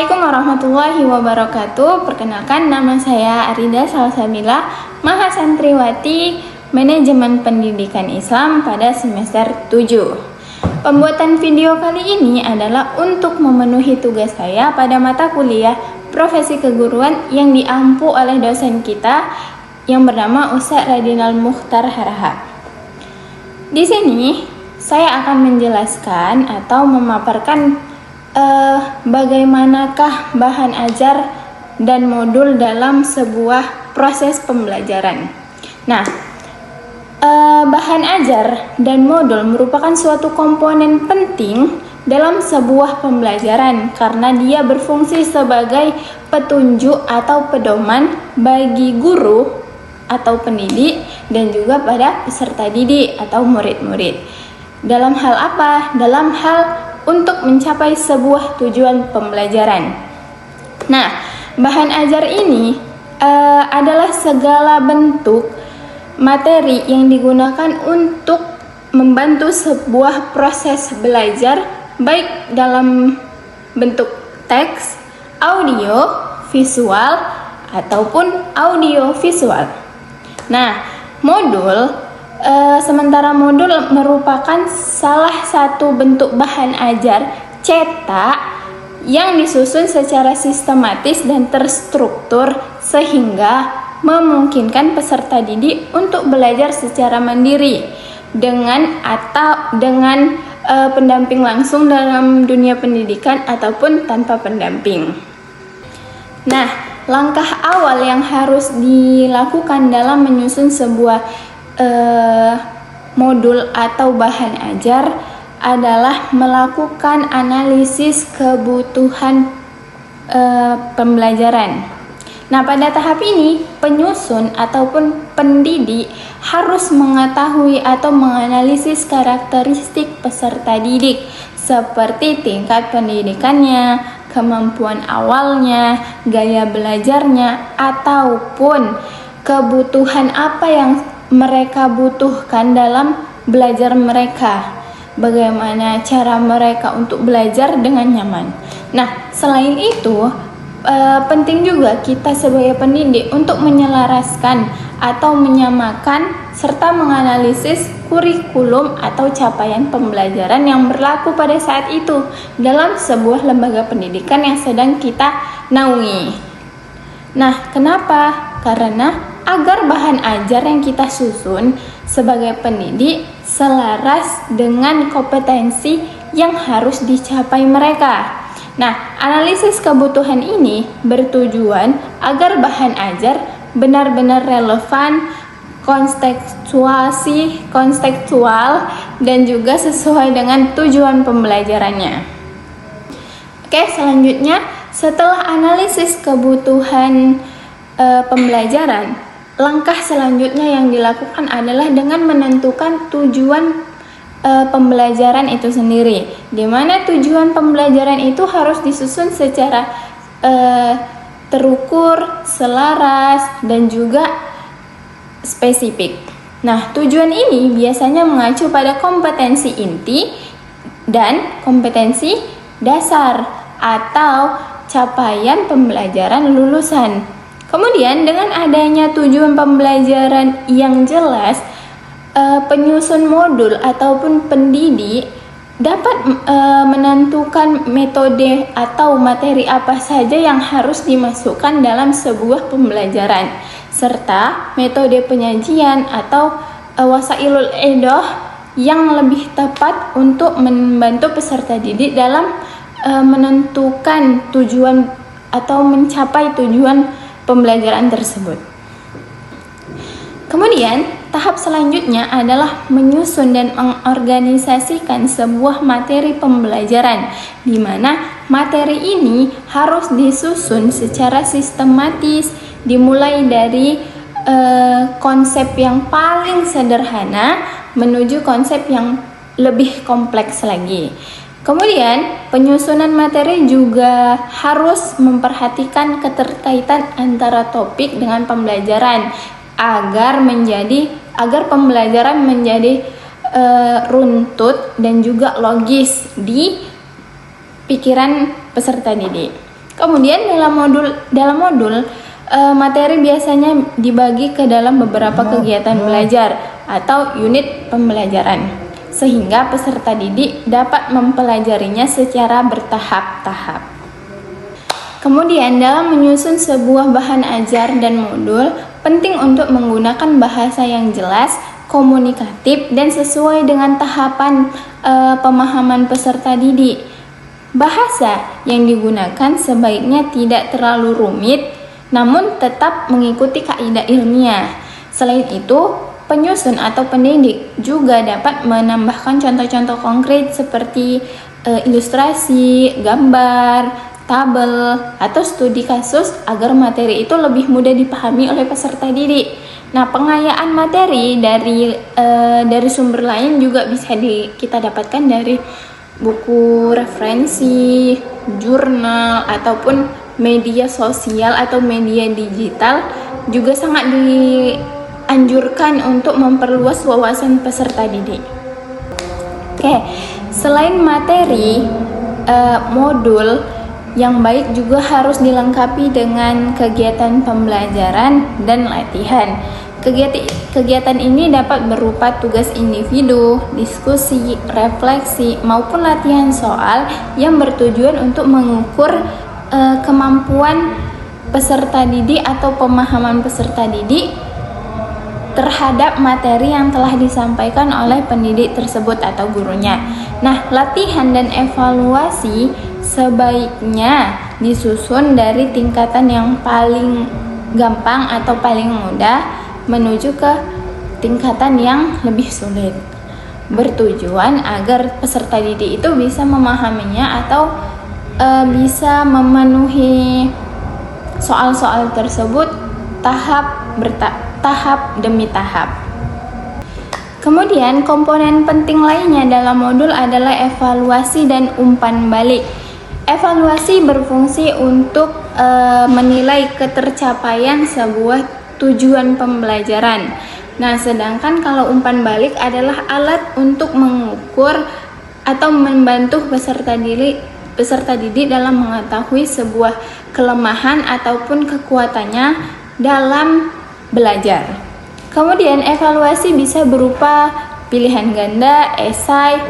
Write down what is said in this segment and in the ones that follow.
Assalamualaikum warahmatullahi wabarakatuh. Perkenalkan, nama saya Arida Salsabila, Mahasantriwati Manajemen Pendidikan Islam pada semester 7. Pembuatan video kali ini adalah untuk memenuhi tugas saya pada mata kuliah Profesi Keguruan yang diampu oleh dosen kita yang bernama Ustaz Radinal Mukhtar Harahap. Di sini saya akan menjelaskan atau memaparkan bagaimanakah bahan ajar dan modul dalam sebuah proses pembelajaran. Nah, bahan ajar dan modul merupakan suatu komponen penting dalam sebuah pembelajaran karena dia berfungsi sebagai petunjuk atau pedoman bagi guru atau pendidik dan juga pada peserta didik atau murid-murid. Dalam hal apa? Dalam hal untuk mencapai sebuah tujuan pembelajaran. Nah, bahan ajar ini adalah segala bentuk materi yang digunakan untuk membantu sebuah proses belajar, baik dalam bentuk teks, audio, visual, ataupun audio visual. Nah, sementara modul merupakan salah satu bentuk bahan ajar cetak yang disusun secara sistematis dan terstruktur sehingga memungkinkan peserta didik untuk belajar secara mandiri dengan pendamping langsung dalam dunia pendidikan ataupun tanpa pendamping. Nah, langkah awal yang harus dilakukan dalam menyusun sebuah modul atau bahan ajar adalah melakukan analisis kebutuhan pembelajaran. Nah, pada tahap ini penyusun ataupun pendidik harus mengetahui atau menganalisis karakteristik peserta didik seperti tingkat pendidikannya, kemampuan awalnya, gaya belajarnya, ataupun kebutuhan apa yang mereka butuhkan dalam belajar mereka. Bagaimana cara mereka untuk belajar dengan nyaman. Nah, selain itu, penting juga kita sebagai pendidik untuk menyelaraskan atau menyamakan serta menganalisis kurikulum atau capaian pembelajaran yang berlaku pada saat itu dalam sebuah lembaga pendidikan yang sedang kita naungi. Nah, kenapa? Karena agar bahan ajar yang kita susun sebagai pendidik selaras dengan kompetensi yang harus dicapai mereka. Nah, analisis kebutuhan ini bertujuan agar bahan ajar benar-benar relevan, kontekstual, dan juga sesuai dengan tujuan pembelajarannya. Oke, selanjutnya setelah analisis kebutuhan pembelajaran, langkah selanjutnya yang dilakukan adalah dengan menentukan tujuan pembelajaran itu sendiri, di mana tujuan pembelajaran itu harus disusun secara terukur, selaras, dan juga spesifik. Nah, tujuan ini biasanya mengacu pada kompetensi inti dan kompetensi dasar atau capaian pembelajaran lulusan. Kemudian dengan adanya tujuan pembelajaran yang jelas, penyusun modul ataupun pendidik dapat menentukan metode atau materi apa saja yang harus dimasukkan dalam sebuah pembelajaran, serta metode penyajian atau wasailul edoh yang lebih tepat untuk membantu peserta didik dalam menentukan tujuan atau mencapai tujuan pembelajaran tersebut. Kemudian, tahap selanjutnya adalah menyusun dan mengorganisasikan sebuah materi pembelajaran, di mana materi ini harus disusun secara sistematis, dimulai dari konsep yang paling sederhana menuju konsep yang lebih kompleks lagi. Kemudian, penyusunan materi juga harus memperhatikan keterkaitan antara topik dengan pembelajaran agar pembelajaran menjadi runtut dan juga logis di pikiran peserta didik. Kemudian dalam modul materi biasanya dibagi ke dalam beberapa kegiatan belajar atau unit pembelajaran, sehingga peserta didik dapat mempelajarinya secara bertahap-tahap. Kemudian dalam menyusun sebuah bahan ajar dan modul, penting untuk menggunakan bahasa yang jelas, komunikatif, dan sesuai dengan tahapan pemahaman peserta didik. Bahasa yang digunakan sebaiknya tidak terlalu rumit, namun tetap mengikuti kaidah ilmiah. Selain itu, penyusun atau pendidik juga dapat menambahkan contoh-contoh konkret seperti ilustrasi, gambar, tabel, atau studi kasus agar materi itu lebih mudah dipahami oleh peserta didik. Nah, pengayaan materi dari sumber lain juga bisa kita dapatkan dari buku referensi, jurnal, ataupun media sosial atau media digital. Juga sangat dianjurkan untuk memperluas wawasan peserta didik. Oke, selain materi, modul yang baik juga harus dilengkapi dengan kegiatan pembelajaran dan latihan. Kegiatan ini dapat berupa tugas individu, diskusi, refleksi, maupun latihan soal yang bertujuan untuk mengukur kemampuan peserta didik atau pemahaman peserta didik terhadap materi yang telah disampaikan oleh pendidik tersebut atau gurunya. Nah, latihan dan evaluasi sebaiknya disusun dari tingkatan yang paling gampang atau paling mudah menuju ke tingkatan yang lebih sulit, bertujuan agar peserta didik itu bisa memahaminya atau bisa memenuhi soal-soal tersebut tahap demi tahap. Kemudian komponen penting lainnya dalam modul adalah evaluasi dan umpan balik. Evaluasi berfungsi untuk menilai ketercapaian sebuah tujuan pembelajaran. Nah, sedangkan kalau umpan balik adalah alat untuk mengukur atau membantu peserta didik dalam mengetahui sebuah kelemahan ataupun kekuatannya dalam belajar. Kemudian evaluasi bisa berupa pilihan ganda, esai,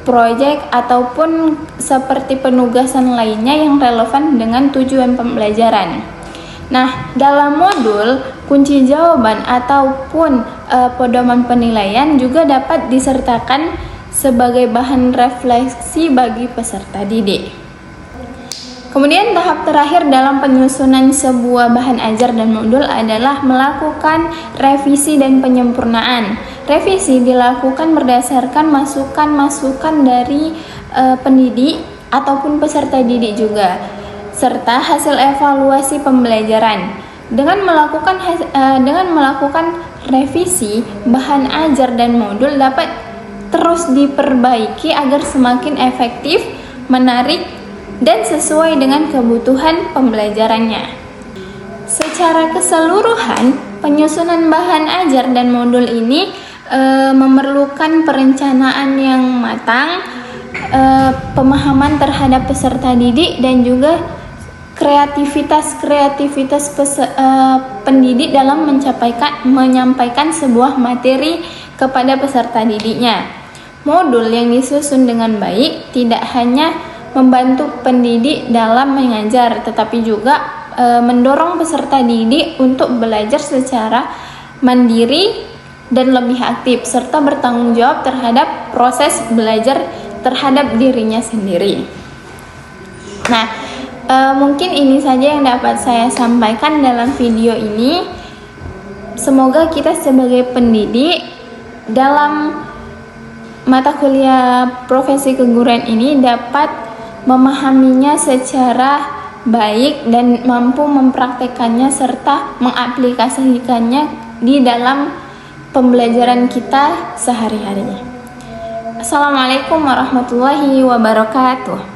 proyek, ataupun seperti penugasan lainnya yang relevan dengan tujuan pembelajaran. Nah, dalam modul, kunci jawaban ataupun pedoman penilaian juga dapat disertakan sebagai bahan refleksi bagi peserta didik. Kemudian tahap terakhir dalam penyusunan sebuah bahan ajar dan modul adalah melakukan revisi dan penyempurnaan. Revisi dilakukan berdasarkan masukan-masukan dari pendidik ataupun peserta didik juga, serta hasil evaluasi pembelajaran. Dengan melakukan revisi, bahan ajar dan modul dapat terus diperbaiki agar semakin efektif, menarik, dan sesuai dengan kebutuhan pembelajarannya. Secara keseluruhan, penyusunan bahan ajar dan modul ini memerlukan perencanaan yang matang, pemahaman terhadap peserta didik, dan juga kreativitas pendidik dalam menyampaikan sebuah materi kepada peserta didiknya. Modul yang disusun dengan baik tidak hanya membantu pendidik dalam mengajar, tetapi juga mendorong peserta didik untuk belajar secara mandiri dan lebih aktif, serta bertanggung jawab terhadap proses belajar terhadap dirinya sendiri. Nah, mungkin ini saja yang dapat saya sampaikan dalam video ini. Semoga kita sebagai pendidik dalam mata kuliah profesi keguruan ini dapat memahaminya secara baik dan mampu mempraktekannya serta mengaplikasikannya di dalam pembelajaran kita sehari-hari. Assalamualaikum warahmatullahi wabarakatuh.